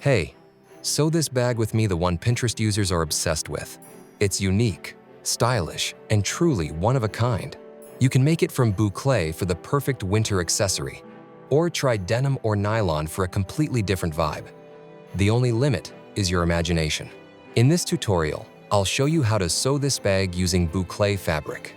Hey, sew this bag with me, the one Pinterest users are obsessed with. It's unique, stylish, and truly one of a kind. You can make it from boucle for the perfect winter accessory, or try denim or nylon for a completely different vibe. The only limit is your imagination. In this tutorial, I'll show you how to sew this bag using boucle fabric.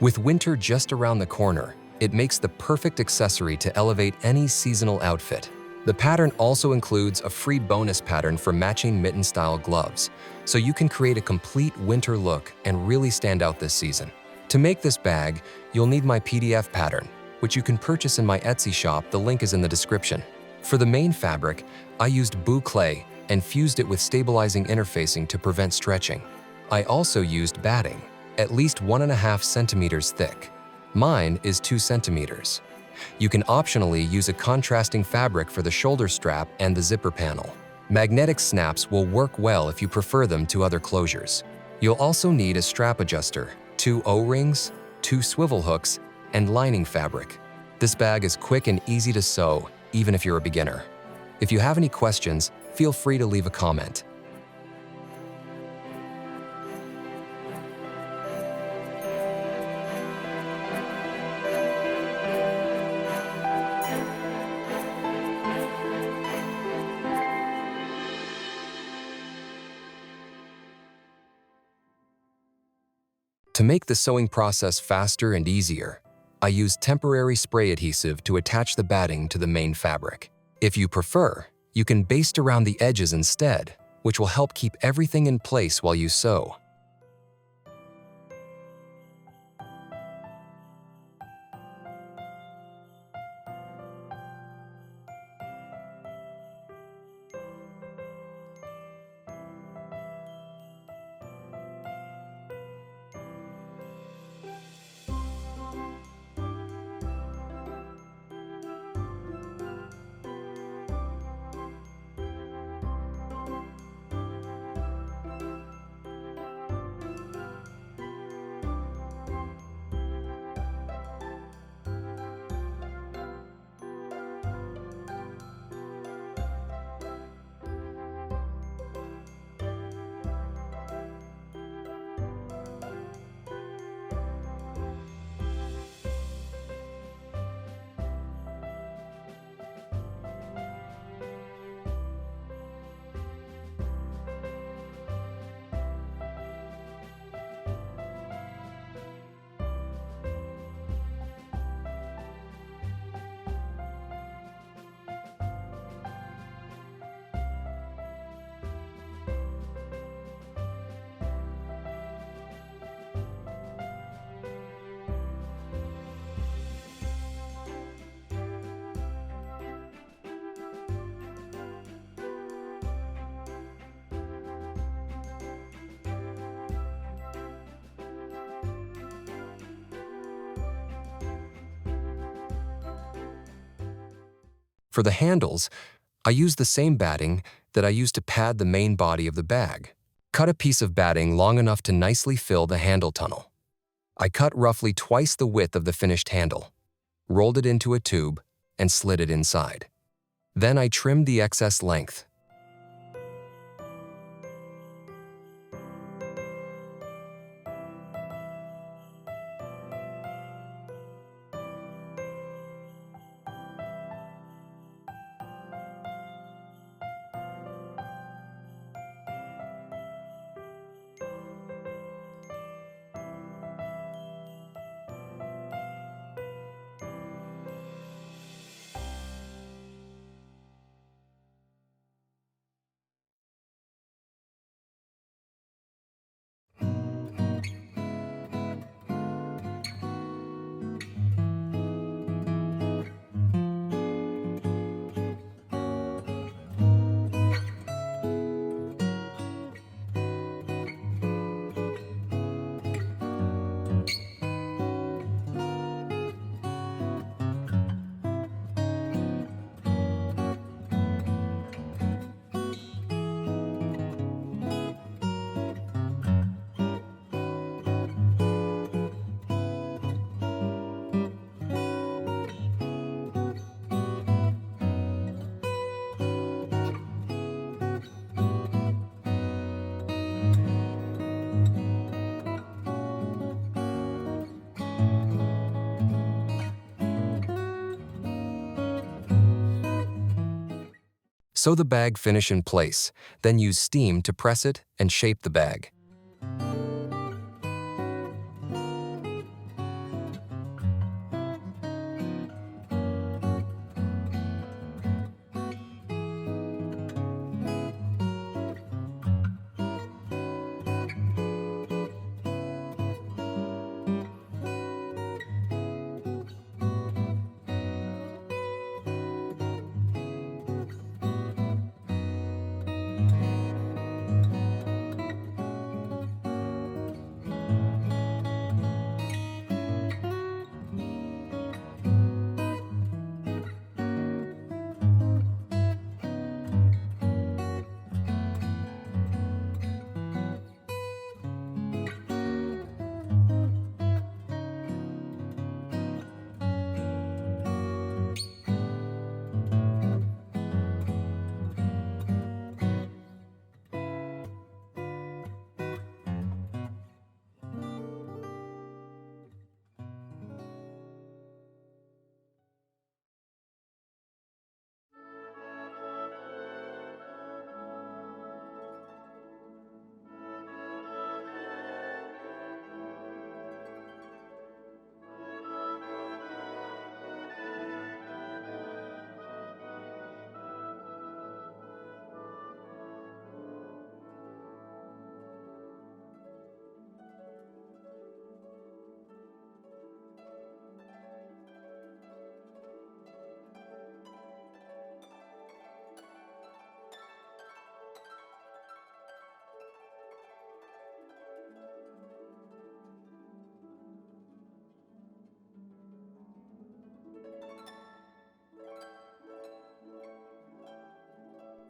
With winter just around the corner, it makes the perfect accessory to elevate any seasonal outfit. The pattern also includes a free bonus pattern for matching mitten-style gloves, so you can create a complete winter look and really stand out this season. To make this bag, you'll need my PDF pattern, which you can purchase in my Etsy shop. The link is in the description. For the main fabric, I used boucle and fused it with stabilizing interfacing to prevent stretching. I also used batting, at least 1.5 centimeters thick. Mine is 2 centimeters. You can optionally use a contrasting fabric for the shoulder strap and the zipper panel. Magnetic snaps will work well if you prefer them to other closures. You'll also need a strap adjuster, 2 O-rings, 2 swivel hooks, and lining fabric. This bag is quick and easy to sew, even if you're a beginner. If you have any questions, feel free to leave a comment. To make the sewing process faster and easier, I use temporary spray adhesive to attach the batting to the main fabric. If you prefer, you can baste around the edges instead, which will help keep everything in place while you sew. For the handles, I use the same batting that I used to pad the main body of the bag. Cut a piece of batting long enough to nicely fill the handle tunnel. I cut roughly twice the width of the finished handle, rolled it into a tube, and slid it inside. Then I trimmed the excess length. Sew the bag finish in place, then use steam to press it and shape the bag.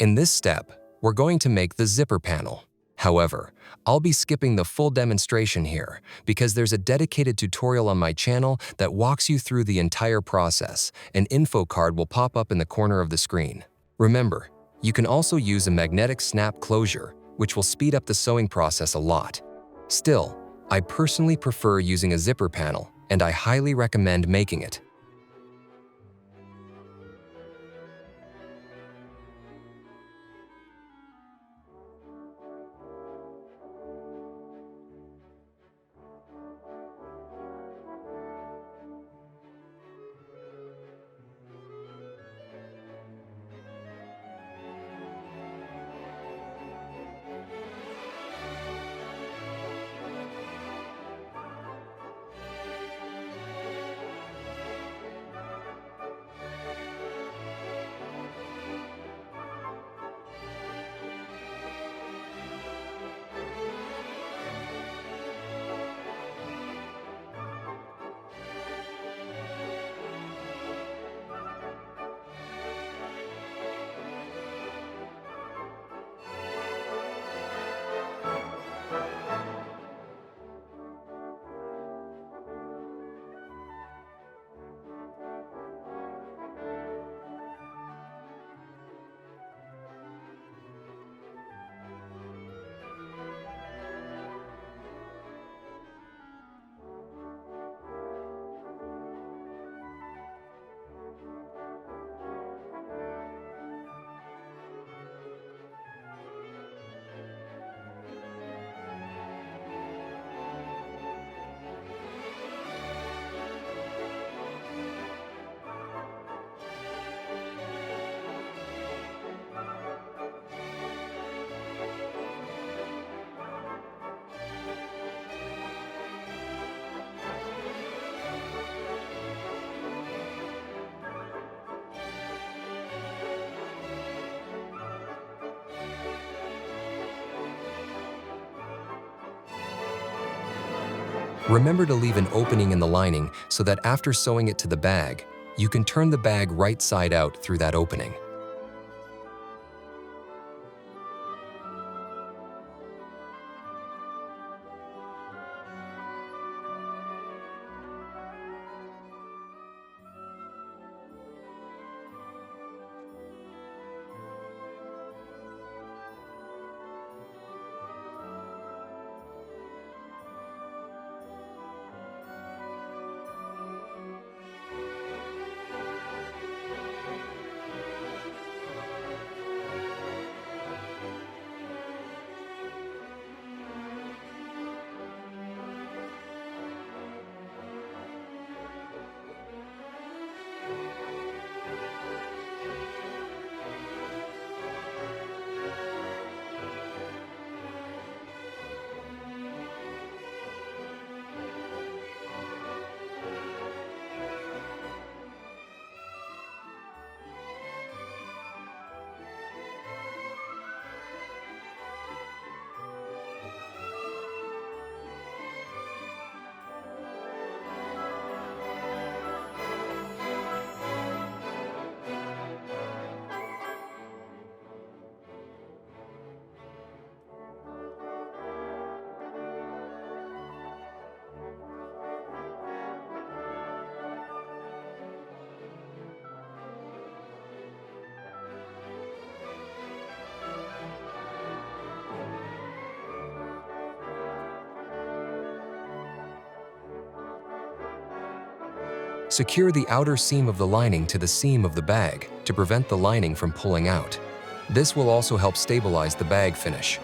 In this step, we're going to make the zipper panel. However, I'll be skipping the full demonstration here because there's a dedicated tutorial on my channel that walks you through the entire process. An info card will pop up in the corner of the screen. Remember, you can also use a magnetic snap closure, which will speed up the sewing process a lot. Still, I personally prefer using a zipper panel, and I highly recommend making it. Remember to leave an opening in the lining so that after sewing it to the bag, you can turn the bag right side out through that opening. Secure the outer seam of the lining to the seam of the bag to prevent the lining from pulling out. This will also help stabilize the bag finish.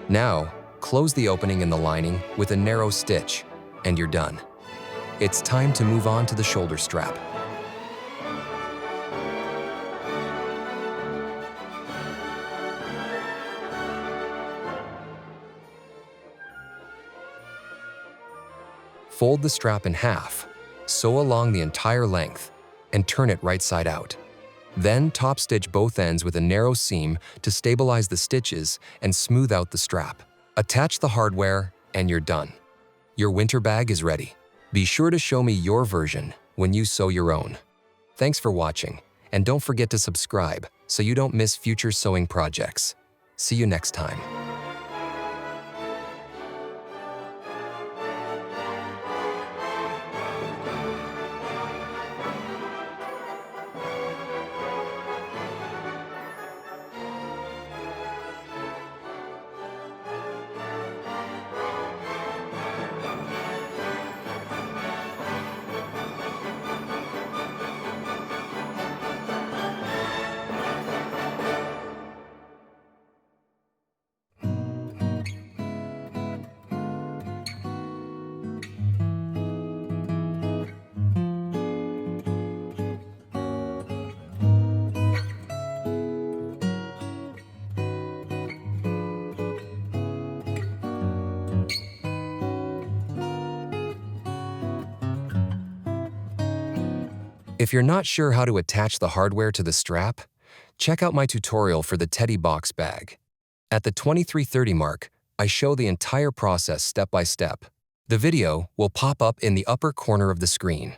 Now, close the opening in the lining with a narrow stitch, and you're done. It's time to move on to the shoulder strap. Fold the strap in half, sew along the entire length, and turn it right side out. Then top stitch both ends with a narrow seam to stabilize the stitches and smooth out the strap. Attach the hardware, and you're done. Your winter bag is ready. Be sure to show me your version when you sew your own. Thanks for watching, and don't forget to subscribe so you don't miss future sewing projects. See you next time. If you're not sure how to attach the hardware to the strap, check out my tutorial for the Teddy Box bag. At the 23:30 mark, I show the entire process step by step. The video will pop up in the upper corner of the screen.